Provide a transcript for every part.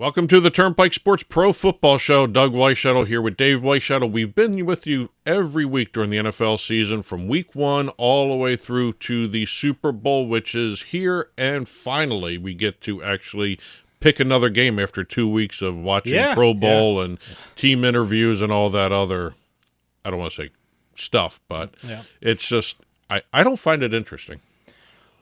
Welcome to the Turnpike Sports Pro Football Show. Doug Weischadle here with Dave Weischadle. We've been with you every week during the NFL season from week 1 all the way through to the Super Bowl, which is here. And finally, we get to actually pick another game after 2 weeks of watching Pro Bowl and team interviews and all that other, I don't want to say stuff, but it's just, I don't find it interesting.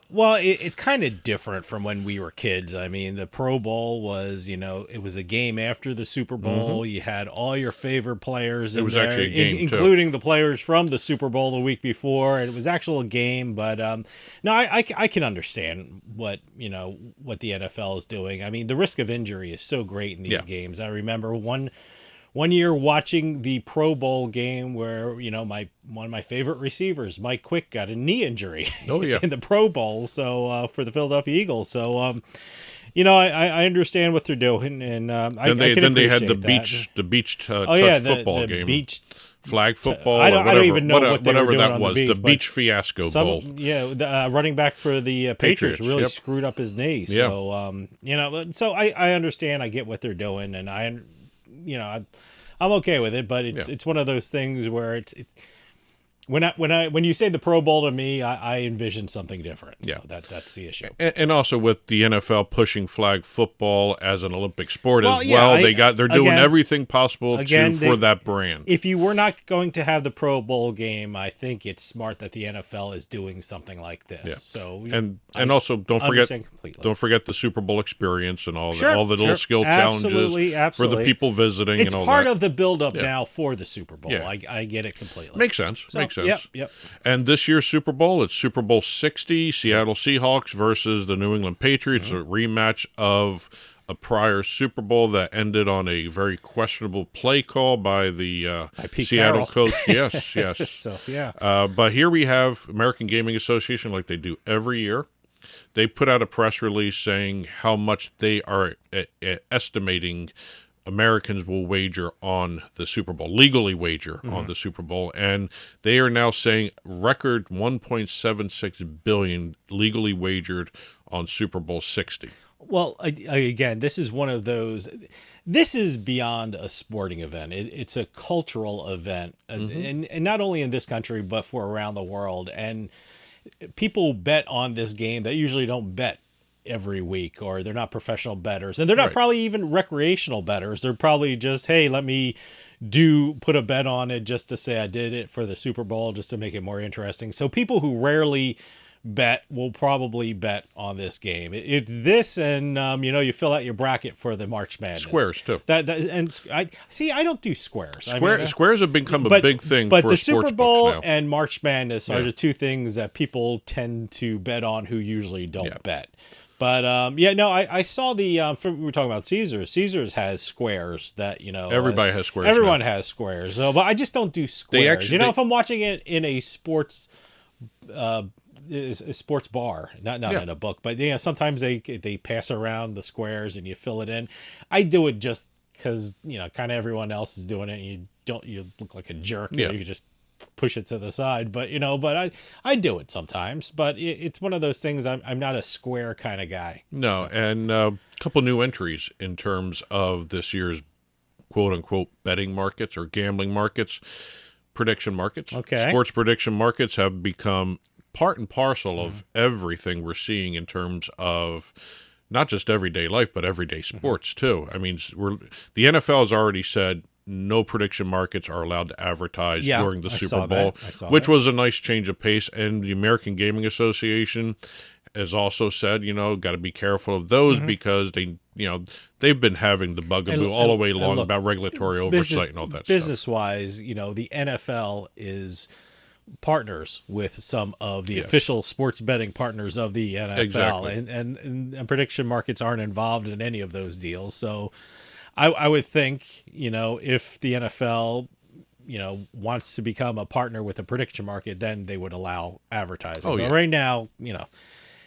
Well, it's kind of different from when we were kids. I mean, the Pro Bowl was, it was a game after the Super Bowl. Mm-hmm. You had all your favorite players in there, actually a game, including the players from the Super Bowl the week before. And it was actual a game, but no, I can understand what the NFL is doing. I mean, the risk of injury is so great in these games. I remember one year watching the Pro Bowl game where, one of my favorite receivers, Mike Quick, got a knee injury in the Pro Bowl. So for the Philadelphia Eagles. So, I understand what they're doing. And then they had the beach touch football game. Beach flag football. I don't even know whatever that was. The beach fiasco bowl. The running back for the Patriots really screwed up his knee. So, so I understand. I get what they're doing. And I'm okay with it, but it's one of those things where when you say the Pro Bowl to me, I envision something different. So that's the issue. And also with the NFL pushing flag football as an Olympic sport as well, they're doing everything possible for that brand. If you were not going to have the Pro Bowl game, I think it's smart that the NFL is doing something like this. Yeah. So and also don't forget the Super Bowl experience and all the little skill challenges for the people visiting. It's and all part that. of the build-up now for the Super Bowl. Yeah. I get it completely. Makes sense. Makes sense. Yep. And this year's Super Bowl, it's Super Bowl 60, Seattle Seahawks versus the New England Patriots, a rematch of a prior Super Bowl that ended on a very questionable play call by the Seattle coach. Yes. So, but here we have American Gaming Association, like they do every year. They put out a press release saying how much they are estimating Americans will wager on the Super Bowl, legally wager on the Super Bowl, and they are now saying record $1.76 billion legally wagered on Super Bowl 60. Well, again, this is one of those. This is beyond a sporting event. It's a cultural event, and not only in this country but for around the world. And people bet on this game that usually don't bet every week, or they're not professional bettors, and they're not probably even recreational bettors. They're probably just, hey, let me put a bet on it just to say I did it for the Super Bowl, just to make it more interesting. So people who rarely bet will probably bet on this game. It's this, and you fill out your bracket for the March Madness. Squares too. I don't do squares. Squares have become a big thing. But for the Super Bowl now. And March Madness are the two things that people tend to bet on who usually don't bet. But I saw we were talking about Caesars. Caesars has squares that everybody has squares. Everyone has squares. So, but I just don't do squares. If I'm watching it in a sports sports bar, not in a book, but sometimes they pass around the squares and you fill it in. I do it just because kind of everyone else is doing it. And you look like a jerk. You can just push it to the side, but I do it sometimes, but it's one of those things. I'm not a square kind of guy. No. And a couple new entries in terms of this year's quote unquote betting markets or gambling markets, prediction markets. Okay. Sports prediction markets have become part and parcel of everything we're seeing in terms of not just everyday life, but everyday sports too. I mean, the NFL has already said no prediction markets are allowed to advertise during the Super Bowl, which was a nice change of pace. And the American Gaming Association has also said, got to be careful of those because they've been having the bugaboo all the way along about regulatory oversight and all that stuff. Business-wise, the NFL is partners with some of the official sports betting partners of the NFL, exactly. and prediction markets aren't involved in any of those deals. So I would think, if the NFL, wants to become a partner with a prediction market, then they would allow advertising. But right now,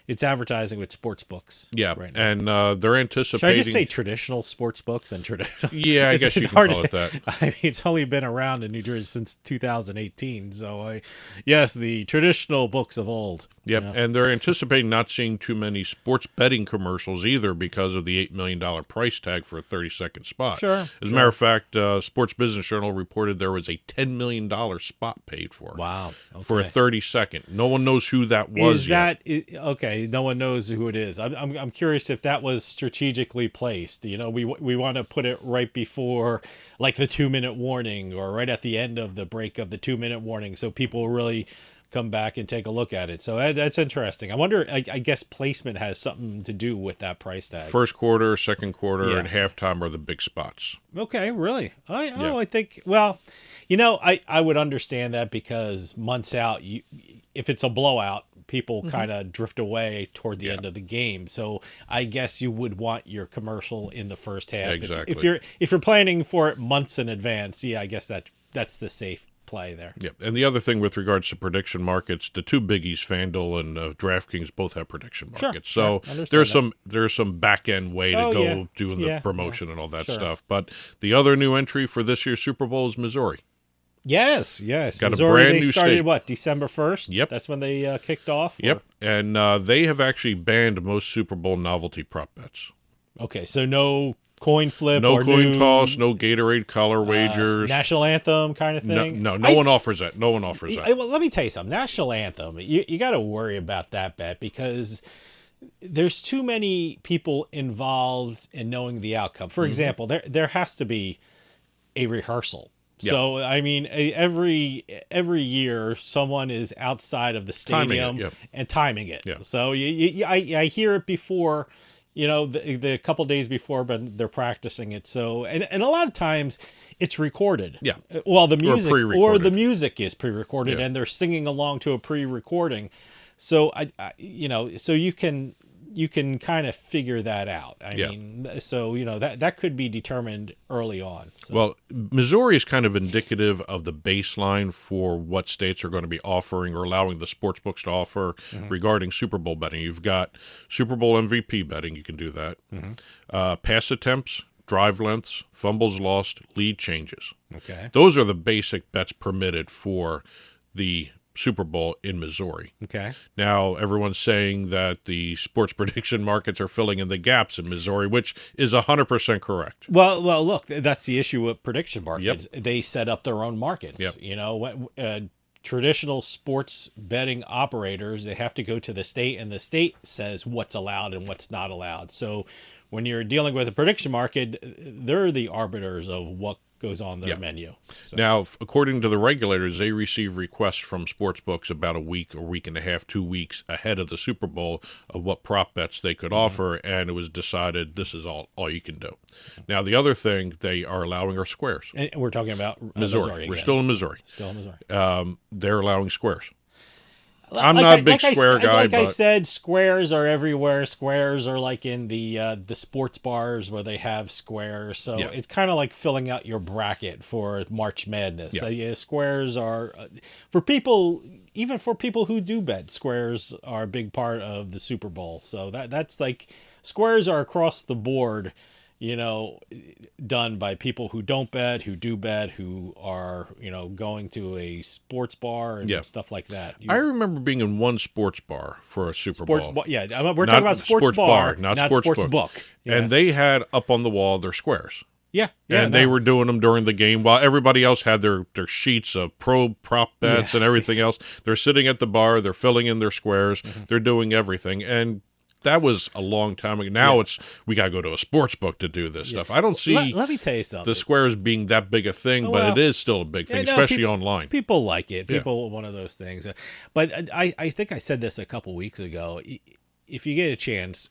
it's advertising with sports books. Yeah, right now. And they're anticipating. Should I just say traditional sports books and traditional? Yeah, I guess you can call it that. I mean, it's only been around in New Jersey since 2018. So, yes, the traditional books of old. Yep, You know? and they're anticipating not seeing too many sports betting commercials either because of the $8 million price tag for a 30-second spot. Sure. As a matter of fact, Sports Business Journal reported there was a $10 million spot paid for. Wow. For a 30-second. No one knows who that was yet. Okay? No one knows who it is. I'm curious if that was strategically placed. You know, we want to put it right before, like, the 2-minute warning, or right at the end of the break of the 2-minute warning, so people really come back and take a look at it. So that's interesting. I wonder, I guess placement has something to do with that price tag. First quarter, second quarter, and halftime are the big spots. Okay, really? I think, well, you know, I would understand that, because months out, if it's a blowout, people kind of drift away toward the end of the game. So I guess you would want your commercial in the first half. Exactly. If you're planning for it months in advance, yeah, I guess that's the safe play there. Yep. And the other thing with regards to prediction markets, the two biggies, FanDuel and DraftKings, both have prediction markets. Sure. So there's some back end way to go doing the promotion and all that stuff. But the other new entry for this year's Super Bowl is Missouri. Yes. Got Missouri, a brand new started state. What, December 1st? Yep. That's when they kicked off? Yep. And they have actually banned most Super Bowl novelty prop bets. Okay, so no coin flip, no or coin new, toss, no Gatorade color wagers, national anthem kind of thing. No one offers that. No one offers that. Well, let me tell you something. National anthem, you got to worry about that bet, because there's too many people involved in knowing the outcome. For example, there has to be a rehearsal. Yep. So I mean, every year someone is outside of the stadium and timing it. Yeah. So I hear it before. You know, the couple days before, but they're practicing it. So, and a lot of times it's recorded. Yeah. Well, the music pre-recorded. the music is pre-recorded, Yeah. and they're singing along to a pre-recording. So so you can kind of figure that out. I mean, so that could be determined early on. So. Well, Missouri is kind of indicative of the baseline for what states are going to be offering or allowing the sports books to offer regarding Super Bowl betting. You've got Super Bowl MVP betting. You can do that. Pass attempts, drive lengths, fumbles lost, lead changes. Okay. Those are the basic bets permitted for the Super Bowl in Missouri. Okay. Now, everyone's saying that the sports prediction markets are filling in the gaps in Missouri, which is 100% correct. Well, look, that's the issue with prediction markets. Yep. They set up their own markets. Yep. You know, traditional sports betting operators, they have to go to the state, and the state says what's allowed and what's not allowed. So when you're dealing with a prediction market, they're the arbiters of what goes on their menu. So. Now, according to the regulators, they receive requests from sportsbooks about a week and a half, 2 weeks ahead of the Super Bowl of what prop bets they could offer, and it was decided this is all you can do. Now, the other thing they are allowing are squares. And we're talking about Missouri. We're still in Missouri. They're allowing squares. I'm not a big square guy, but I said, squares are everywhere. Squares are like in the sports bars where they have squares. So it's kind of like filling out your bracket for March Madness. Yeah. Squares are for people, even for people who do bet. Squares are a big part of the Super Bowl. So that's like, squares are across the board. Done by people who don't bet, who do bet, who are, going to a sports bar and stuff like that. I remember being in one sports bar for a Super Bowl. We're talking about sports bar, not sports book. Yeah. And they had up on the wall their squares. And they were doing them during the game while everybody else had their sheets of prop bets and everything else. They're sitting at the bar, they're filling in their squares, they're doing everything. And that was a long time ago. Now we got to go to a sports book to do this stuff. I don't see let me tell you something. The squares being that big a thing, but it is still a big thing, especially online. People like it. People one of those things. But I think I said this a couple weeks ago. If you get a chance,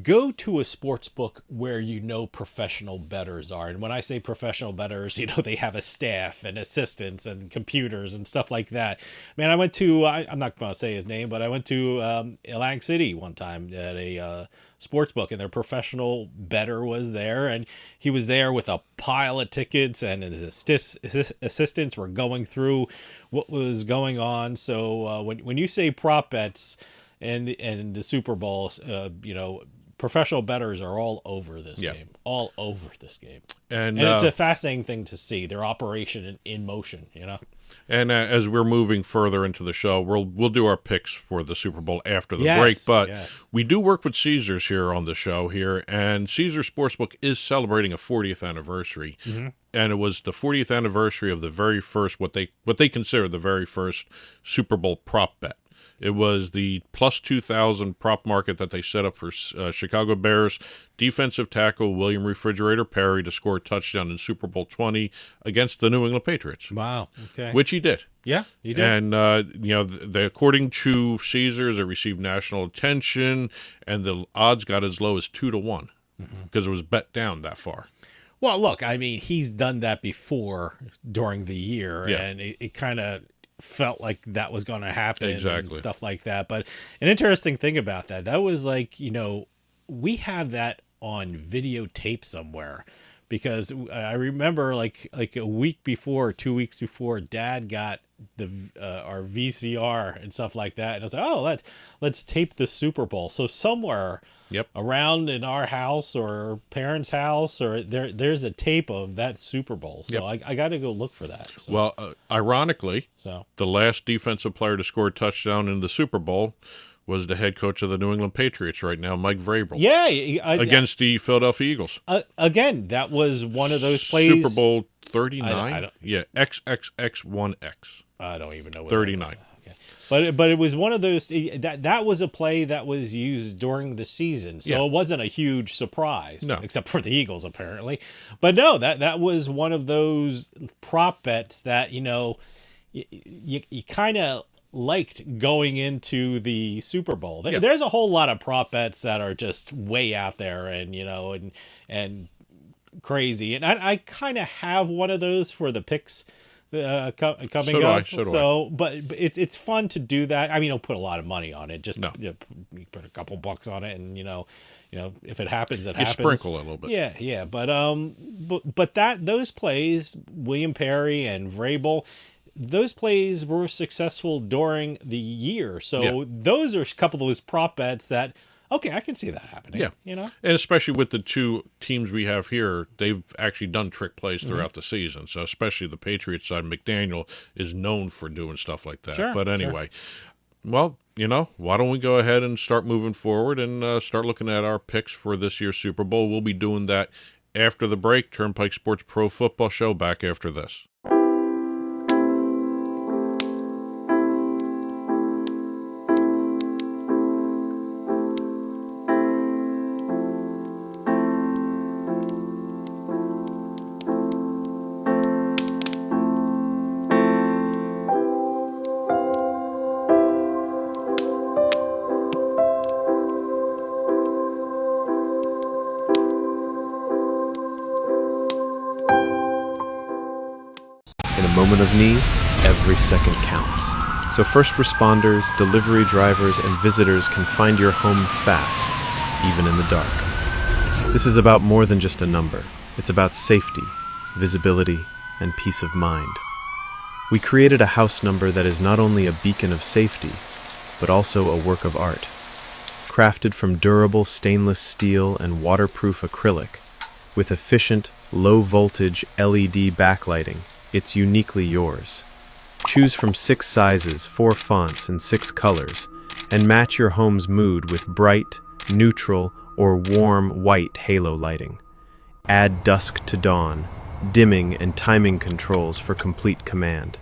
go to a sports book where professional bettors are. And when I say professional bettors, they have a staff and assistants and computers and stuff like that. Man, I went to, I'm not going to say his name, but I went to Atlantic City one time at a sports book, and their professional bettor was there, and he was there with a pile of tickets, and his assistants were going through what was going on. So when you say prop bets and the Super Bowl, professional bettors are all over this game, and it's a fascinating thing to see their operation in motion. And as we're moving further into the show, we'll do our picks for the Super Bowl after the Yes, break. But yes. we do work with Caesars here on the show here, and Caesars Sportsbook is celebrating a 40th anniversary. And it was the 40th anniversary of the very first, what they consider the very first Super Bowl prop bet. It was the plus 2,000 prop market that they set up for Chicago Bears defensive tackle William Refrigerator Perry to score a touchdown in Super Bowl 20 against the New England Patriots. Wow. Okay. Which he did. Yeah, he did. And, according to Caesars, it received national attention, and the odds got as low as 2-1 because it was bet down that far. Well, look, I mean, he's done that before during the year, Yeah. and it kind of felt like that was going to happen Exactly. and stuff like that. But an interesting thing about that was like, we have that on videotape somewhere, because I remember like a week before, 2 weeks before, Dad got our VCR and stuff like that, and I was like, oh, let's tape the Super Bowl. So somewhere around in our house or parents' house, or there's a tape of that Super Bowl. So I got to go look for that. So. Well, ironically, the last defensive player to score a touchdown in the Super Bowl was the head coach of the New England Patriots right now, Mike Vrabel. Yeah, against the Philadelphia Eagles. Again, that was one of those plays. Super Bowl 39. I don't, yeah, XXX1X. I don't even know what 39. Okay. But it was one of those that was a play that was used during the season, so it wasn't a huge surprise, except for the Eagles apparently. But no, that was one of those prop bets that you kind of liked going into the Super Bowl. There's a whole lot of prop bets that are just way out there and and crazy, and I kind of have one of those for the picks coming up. So do I. But it's fun to do that. I mean, don't put a lot of money on it. Just you put a couple bucks on it, and if it happens, it happens. Sprinkle a little bit. Yeah. But those plays, William Perry and Vrabel, those plays were successful during the year. So those are a couple of those prop bets that, okay, I can see that happening. Yeah. And especially with the two teams we have here, they've actually done trick plays throughout the season. So especially the Patriots side, McDaniel is known for doing stuff like that. Sure, but anyway, well, why don't we go ahead and start moving forward and start looking at our picks for this year's Super Bowl. We'll be doing that after the break. Turnpike Sports Pro Football Show back after this. In a moment of need, every second counts. So first responders, delivery drivers, and visitors can find your home fast, even in the dark. This is about more than just a number. It's about safety, visibility, and peace of mind. We created a house number that is not only a beacon of safety, but also a work of art. Crafted from durable stainless steel and waterproof acrylic, with efficient, low-voltage LED backlighting, it's uniquely yours. Choose from 6 sizes, 4 fonts, and 6 colors, and match your home's mood with bright, neutral, or warm white halo lighting. Add dusk to dawn, dimming and timing controls for complete command.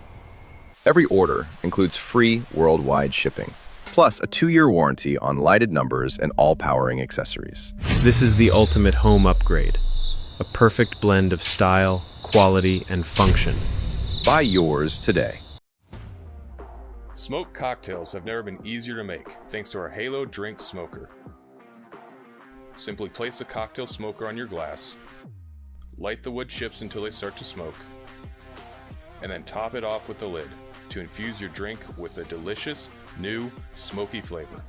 Every order includes free worldwide shipping, plus a 2-year warranty on lighted numbers and all powering accessories. This is the ultimate home upgrade. A perfect blend of style, quality, and function. Buy yours today. Smoked cocktails have never been easier to make thanks to our Halo Drink Smoker. Simply place the cocktail smoker on your glass, light the wood chips until they start to smoke, and then top it off with the lid to infuse your drink with a delicious, new, smoky flavor.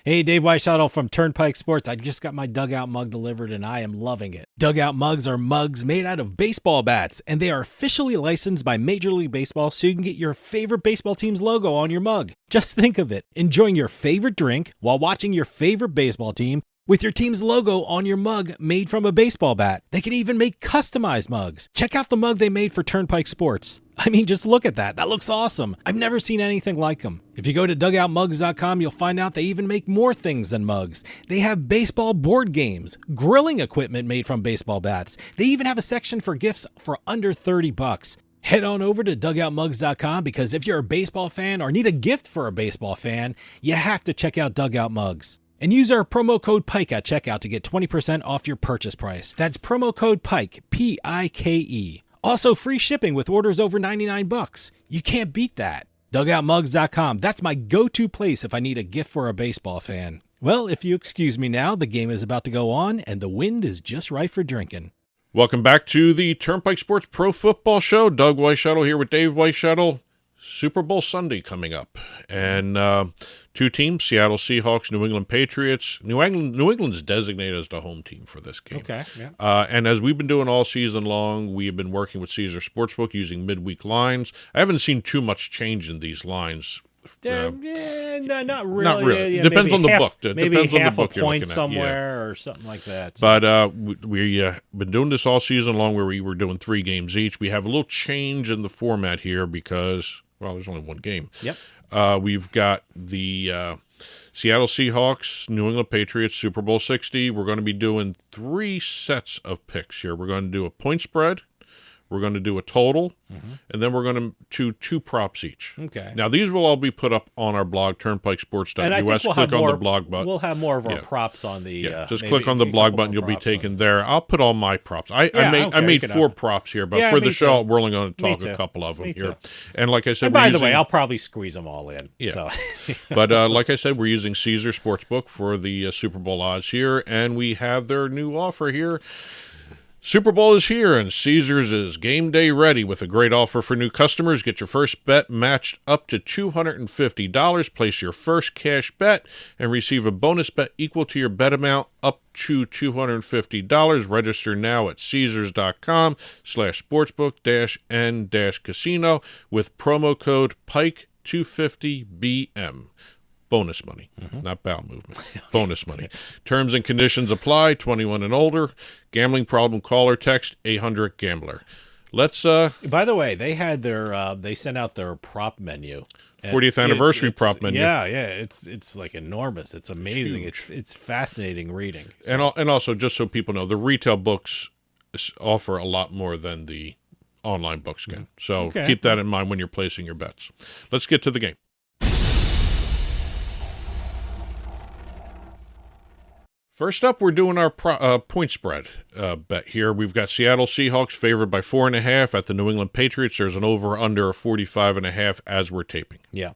Hey, Dave Weischadle from Turnpike Sports. I just got my dugout mug delivered and I am loving it. Dugout mugs are mugs made out of baseball bats, and they are officially licensed by Major League Baseball so you can get your favorite baseball team's logo on your mug. Just think of it, enjoying your favorite drink while watching your favorite baseball team with your team's logo on your mug made from a baseball bat. They can even make customized mugs. Check out the mug they made for Turnpike Sports. I mean, just look at that. That looks awesome. I've never seen anything like them. If you go to dugoutmugs.com, you'll find out they even make more things than mugs. They have baseball board games, grilling equipment made from baseball bats. They even have a section for gifts for under $30. Head on over to dugoutmugs.com because if you're a baseball fan or need a gift for a baseball fan, you have to check out Dugout Mugs. And use our promo code PIKE at checkout to get 20% off your purchase price. That's promo code PIKE, P-I-K-E. Also, free shipping with orders over $99. You can't beat that. Dugoutmugs.com. That's my go-to place if I need a gift for a baseball fan. Well, if you excuse me now, the game is about to go on, and the wind is just right for drinking. Welcome back to the Turnpike Sports Pro Football Show. Doug Weischadle here with Dave Weischadle. Super Bowl Sunday coming up. And two teams, Seattle Seahawks, New England Patriots. New England's designated as the home team for this game. Okay, yeah. And as we've been doing all season long, we have been working with Caesar Sportsbook using midweek lines. I haven't seen too much change in these lines. No, not really. Not really. Yeah, Depends on the half, book. Maybe depends on the half book a you're point looking at. somewhere or something like that. So. But we've been doing this all season long where we were doing 3 games each. We have a little change in the format here because, well, there's only one game. Yep. We've got the Seattle Seahawks, New England Patriots, Super Bowl 60. We're going to be doing 3 sets of picks here. We're going to do a point spread. We're going to do a total, and then we're going to do 2 props each. Okay. Now, these will all be put up on our blog, turnpikesports.us. And I think Click on the blog button. We'll have more of our props on the... just click on the blog button. You'll be taken there. I'll put all my props. I made 4 props here, but for the show, we're only going to talk a couple of them here. And like I said, by the way, I'll probably squeeze them all in. Yeah. So. But like I said, we're using Caesar Sportsbook for the Super Bowl odds here, and we have their new offer here. Super Bowl is here, and Caesars is game day ready with a great offer for new customers. Get your first bet matched up to $250. Place your first cash bet and receive a bonus bet equal to your bet amount up to $250. Register now at Caesars.com/sportsbook-n-casino with promo code PIKE250BM. Bonus money, not bowel movement. Bonus money. Terms and conditions apply. 21 and older. Gambling problem? Call or text 800-GAMBLER. Let's. By the way, they had their. They sent out their prop menu. 40th anniversary prop menu. Yeah. It's like enormous. It's amazing. It's fascinating reading. So. And also, just so people know, the retail books offer a lot more than the online books can. So keep that in mind when you're placing your bets. Let's get to the game. First up, we're doing our point spread bet here. We've got Seattle Seahawks favored by 4.5 at the New England Patriots. There's an over-under of 45.5 as we're taping. Yeah.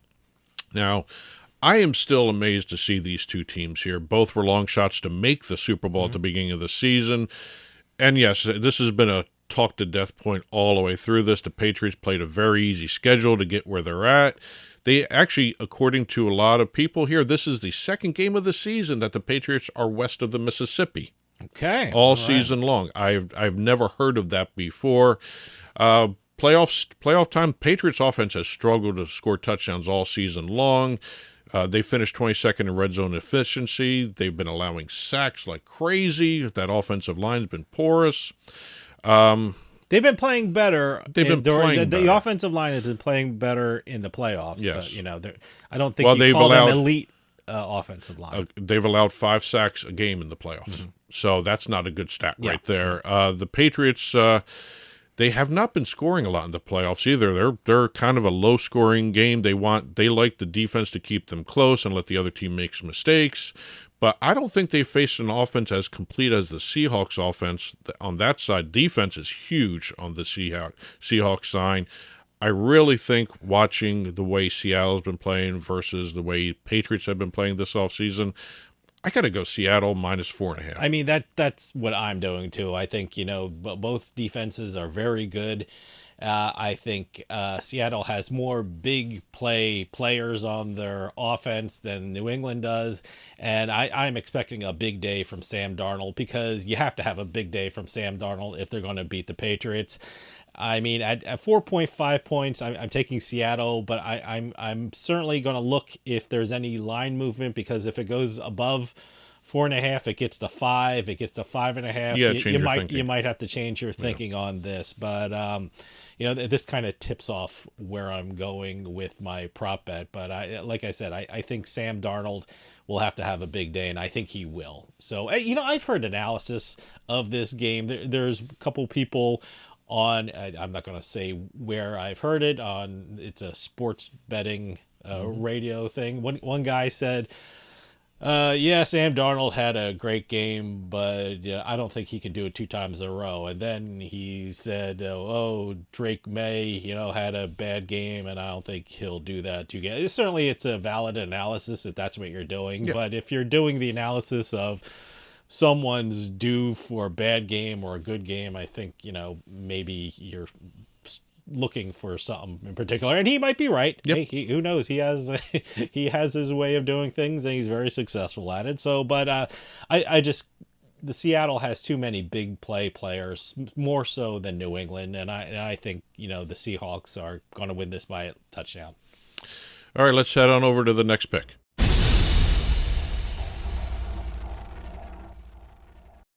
Now, I am still amazed to see these two teams here. Both were long shots to make the Super Bowl at the beginning of the season. And yes, this has been a talk-to-death point all the way through this. The Patriots played a very easy schedule to get where they're at. They actually, according to a lot of people here, this is the second game of the season that the Patriots are west of the Mississippi. Okay. All season long. I've never heard of that before. Playoff time, Patriots offense has struggled to score touchdowns all season long. They finished 22nd in red zone efficiency. They've been allowing sacks like crazy. That offensive line's been porous. They've been playing better. The offensive line has been playing better in the playoffs. Yes. But, I don't think you call them elite offensive line. They've allowed 5 sacks a game in the playoffs. So that's not a good stat right there. The Patriots, they have not been scoring a lot in the playoffs either. They're kind of a low-scoring game. They like the defense to keep them close and let the other team make some mistakes. But I don't think they faced an offense as complete as the Seahawks offense. On that side, defense is huge on the Seahawks side. I really think watching the way Seattle's been playing versus the way Patriots have been playing this offseason, I got to go Seattle minus 4.5. I mean, that's what I'm doing too. I think, both defenses are very good. I think Seattle has more big players on their offense than New England does. And I'm expecting a big day from Sam Darnold, because you have to have a big day from Sam Darnold if they're going to beat the Patriots. I mean, at 4.5 points, I'm taking Seattle, but I'm certainly going to look if there's any line movement, because if it goes above 4.5, it gets to 5, it gets to 5.5. You might have to change your thinking on this, but this kind of tips off where I'm going with my prop bet. But like I said, I think Sam Darnold will have to have a big day, and I think he will. So I've heard analysis of this game. There's a couple people on, I'm not going to say where I've heard it, on, it's a sports betting radio thing. One guy said, Sam Darnold had a great game, but I don't think he can do it 2 times in a row. And then he said, Drake May, had a bad game, and I don't think he'll do that 2 games. Certainly it's a valid analysis if that's what you're doing. Yeah. But if you're doing the analysis of someone's due for a bad game or a good game, I think, maybe you're looking for something in particular, and he might be right. Yep. Hey, who knows? He has his way of doing things, and he's very successful at it. So, but the Seattle has too many big players, more so than New England, and I think the Seahawks are going to win this by a touchdown. All right, let's head on over to the next pick.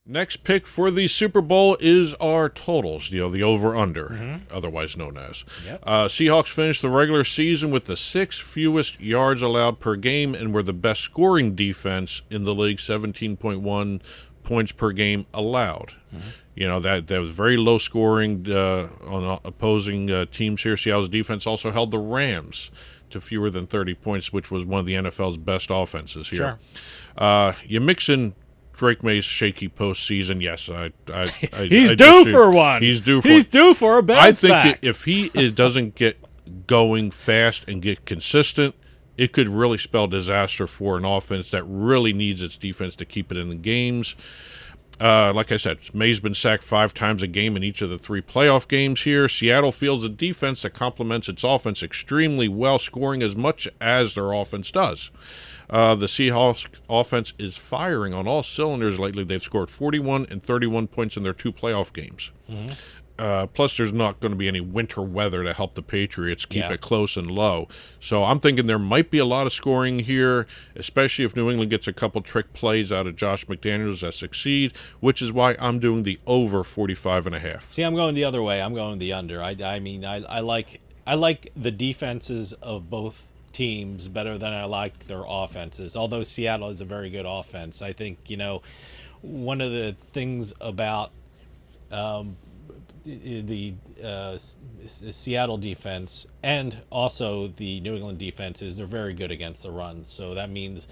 Next pick for the Super Bowl is our totals, the over-under, otherwise known as. Yep. Seahawks finished the regular season with the 6th fewest yards allowed per game and were the best scoring defense in the league, 17.1 points per game allowed. That was very low scoring on opposing teams here. Seattle's defense also held the Rams to fewer than 30 points, which was one of the NFL's best offenses here. Sure. You mix in Drake May's shaky postseason. Yes, he's due for one. He's due for a bounce I think back. If he doesn't get going fast and get consistent, it could really spell disaster for an offense that really needs its defense to keep it in the games. Like I said, May's been sacked 5 times a game in each of the 3 playoff games here. Seattle fields a defense that complements its offense extremely well, scoring as much as their offense does. The Seahawks offense is firing on all cylinders lately. They've scored 41 and 31 points in their 2 playoff games. Plus, there's not going to be any winter weather to help the Patriots keep it close and low. So I'm thinking there might be a lot of scoring here, especially if New England gets a couple trick plays out of Josh McDaniels that succeed, which is why I'm doing the over 45.5. See, I'm going the other way. I'm going the under. I mean, I like the defenses of both teams better than I like their offenses. Although Seattle is a very good offense, I think one of the things about the Seattle defense and also the New England defense is they're very good against the run. So that means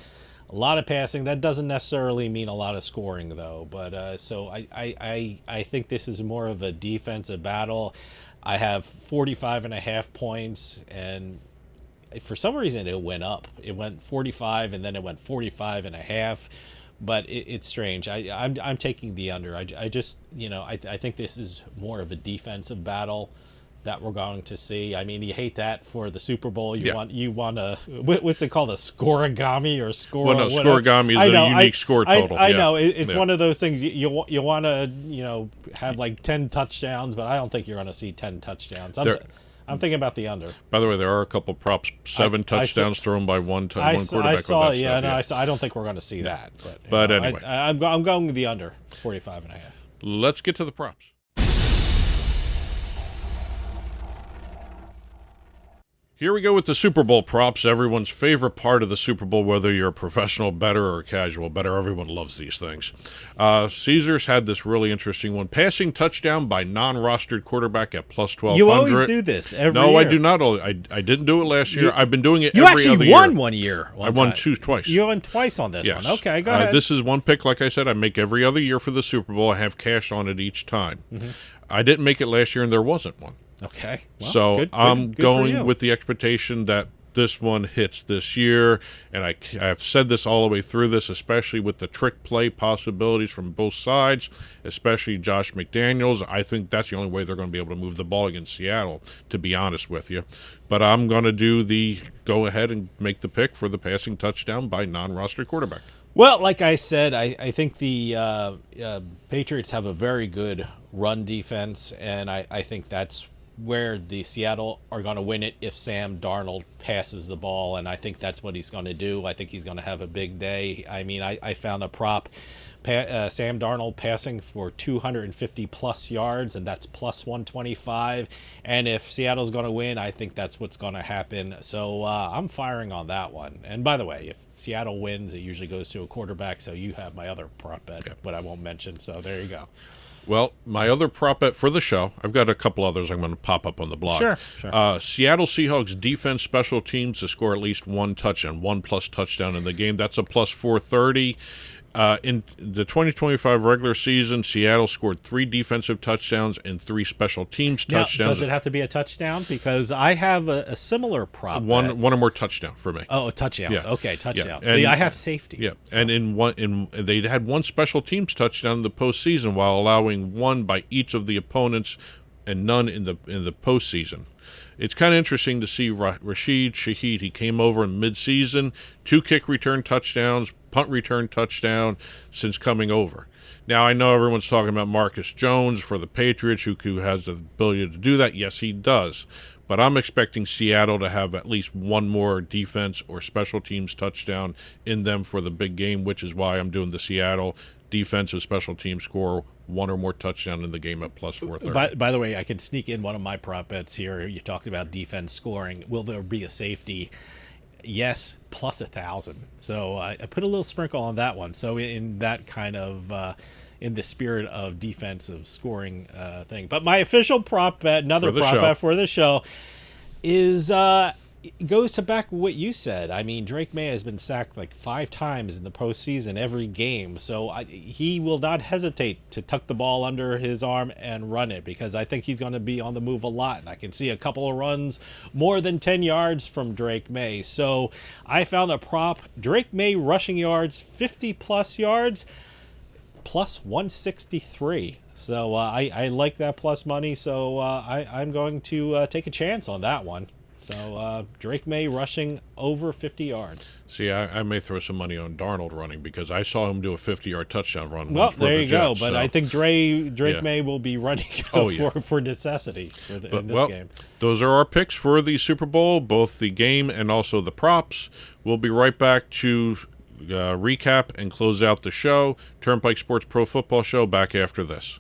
a lot of passing. That doesn't necessarily mean a lot of scoring, though. But so I think this is more of a defensive battle. I have 45.5 points, and for some reason it went up. It went 45 and then it went 45.5, but it's strange. I'm taking the under. I just I think this is more of a defensive battle that we're going to see. I mean, you hate that for the Super Bowl. You want a what's it called, a scorigami or score? Well, no, scorigami is a unique score total. I know it's one of those things you want to have like 10 touchdowns, but I don't think you're going to see 10 touchdowns. I'm thinking about the under. By the way, there are a couple props, 7 touchdowns thrown by one quarterback. I saw, I don't think we're going to see that. But anyway. I'm going with the under, 45.5. Let's get to the props. Here we go with the Super Bowl props, everyone's favorite part of the Super Bowl, whether you're a professional bettor or a casual bettor. Everyone loves these things. Caesars had this really interesting one. Passing touchdown by non-rostered quarterback at plus 1,200. You always do this every year. No, I do not. I didn't do it last year. I've been doing it every other year. You actually won one year. I won twice. You won twice on this one. Okay, go ahead. This is one pick, like I said, I make every other year for the Super Bowl. I have cash on it each time. Mm-hmm. I didn't make it last year, and there wasn't one. Okay. Well, so good I'm for going you. with the expectation that this one hits this year, and I've said this all the way through this, especially with the trick play possibilities from both sides, especially Josh McDaniels. I think that's the only way they're going to be able to move the ball against Seattle, to be honest with you. But I'm going to go ahead and make the pick for the passing touchdown by non-roster quarterback. Well, like I said, I think the Patriots have a very good run defense, and I think that's where the Seattle are going to win it if Sam Darnold passes the ball, and I think that's what he's going to do. I think he's going to have a big day. I mean, I found a prop, Sam Darnold passing for 250-plus yards, and that's plus 125. And if Seattle's going to win, I think that's what's going to happen. So I'm firing on that one. And by the way, if Seattle wins, it usually goes to a quarterback, so you have my other prop bet, but I won't mention, so there you go. Well, my other prop bet for the show, I've got a couple others I'm going to pop up on the blog. Sure. Seattle Seahawks defense special teams to score at least one touchdown, 1+ touchdown in the game. That's a plus 430. In the 2025 regular season, Seattle scored 3 defensive touchdowns and 3 special teams touchdowns. Now, does it have to be a touchdown? Because I have a similar prop. One or more touchdown for me. Oh, touchdowns. Yeah. Okay, touchdowns. Yeah. See, I have safety. Yeah, so. And they had 1 special teams touchdown in the postseason, while allowing 1 by each of the opponents and none in the postseason. It's kind of interesting to see Rashid Shaheed. He came over in midseason, 2 kick return touchdowns, punt return touchdown since coming over. Now, I know everyone's talking about Marcus Jones for the Patriots, who has the ability to do that. Yes, he does. But I'm expecting Seattle to have at least 1 more defense or special teams touchdown in them for the big game, which is why I'm doing the Seattle defensive special team score 1 or more touchdown in the game at plus 430. By the way, I can sneak in one of my prop bets here. You talked about defense scoring. Will there be a safety? Yes, plus 1,000. So I put a little sprinkle on that one. So in that kind of in the spirit of defensive scoring thing. But my official prop bet, another prop bet for the show, is goes to back what you said. I mean, Drake May has been sacked like 5 times in the postseason every game, so he will not hesitate to tuck the ball under his arm and run it, because I think he's going to be on the move a lot, and I can see a couple of runs more than 10 yards from Drake May. So I found a prop, Drake May rushing yards, 50-plus yards, plus 163. So I like that plus money, so I'm going to take a chance on that one. So Drake May rushing over 50 yards. See, I may throw some money on Darnold running, because I saw him do a 50-yard touchdown run. Well, there you go. Jets, but so. I think Drake May will be running for necessity in this game. Those are our picks for the Super Bowl, both the game and also the props. We'll be right back to recap and close out the show. Turnpike Sports Pro Football Show back after this.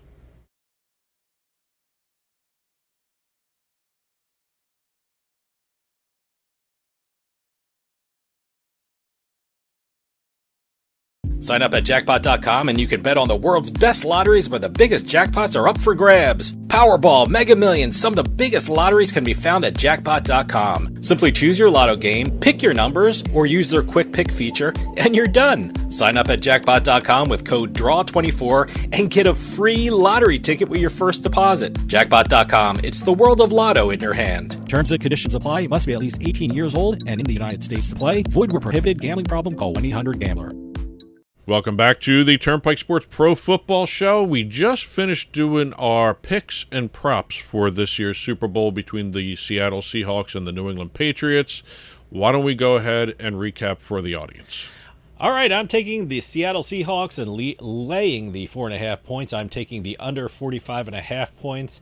Sign up at jackpot.com and you can bet on the world's best lotteries where the biggest jackpots are up for grabs. Powerball, Mega Millions, some of the biggest lotteries can be found at jackpot.com. Simply choose your lotto game, pick your numbers, or use their quick pick feature, and you're done. Sign up at jackpot.com with code DRAW24 and get a free lottery ticket with your first deposit. Jackpot.com, it's the world of lotto in your hand. Terms and conditions apply. You must be at least 18 years old and in the United States to play. Void where prohibited. Gambling problem? Call 1-800-GAMBLER. Welcome back to the Turnpike Sports Pro Football Show. We just finished doing our picks and props for this year's Super Bowl between the Seattle Seahawks and the New England Patriots. Why don't we go ahead and recap for the audience? All right, I'm taking the Seattle Seahawks and laying the 4.5 points. I'm taking the under 45.5 points.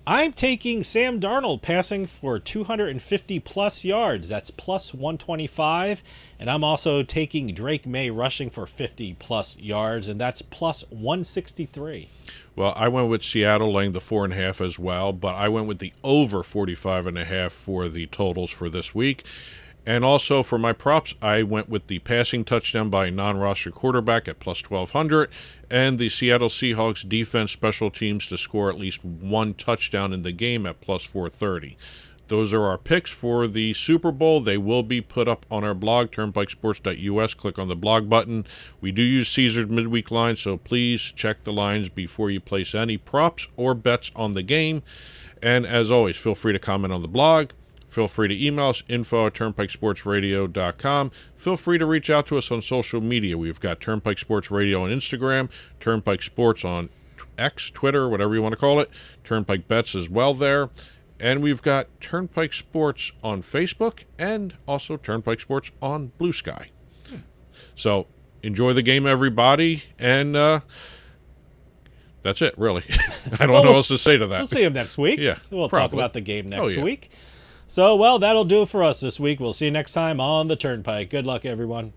I'm taking Sam Darnold passing for 250-plus yards. That's plus 125. And I'm also taking Drake May rushing for 50-plus yards, and that's plus 163. Well, I went with Seattle laying the 4.5 as well, but I went with the over 45.5 for the totals for this week. And also for my props, I went with the passing touchdown by a non-roster quarterback at plus 1,200 and the Seattle Seahawks defense special teams to score at least 1 touchdown in the game at plus 430. Those are our picks for the Super Bowl. They will be put up on our blog, turnpikesports.us. Click on the blog button. We do use Caesar's midweek line, so please check the lines before you place any props or bets on the game. And as always, feel free to comment on the blog. Feel free to email us, info@turnpikesportsradio.com. Feel free to reach out to us on social media. We've got Turnpike Sports Radio on Instagram, Turnpike Sports on X, Twitter, whatever you want to call it. Turnpike Bets as well there. And we've got Turnpike Sports on Facebook and also Turnpike Sports on Blue Sky. So enjoy the game, everybody. And that's it, really. I don't know what else to say to that. We'll see him next week. Yeah, we'll probably. talk about the game next yeah. week. So, well, that'll do it for us this week. We'll see you next time on the Turnpike. Good luck, everyone.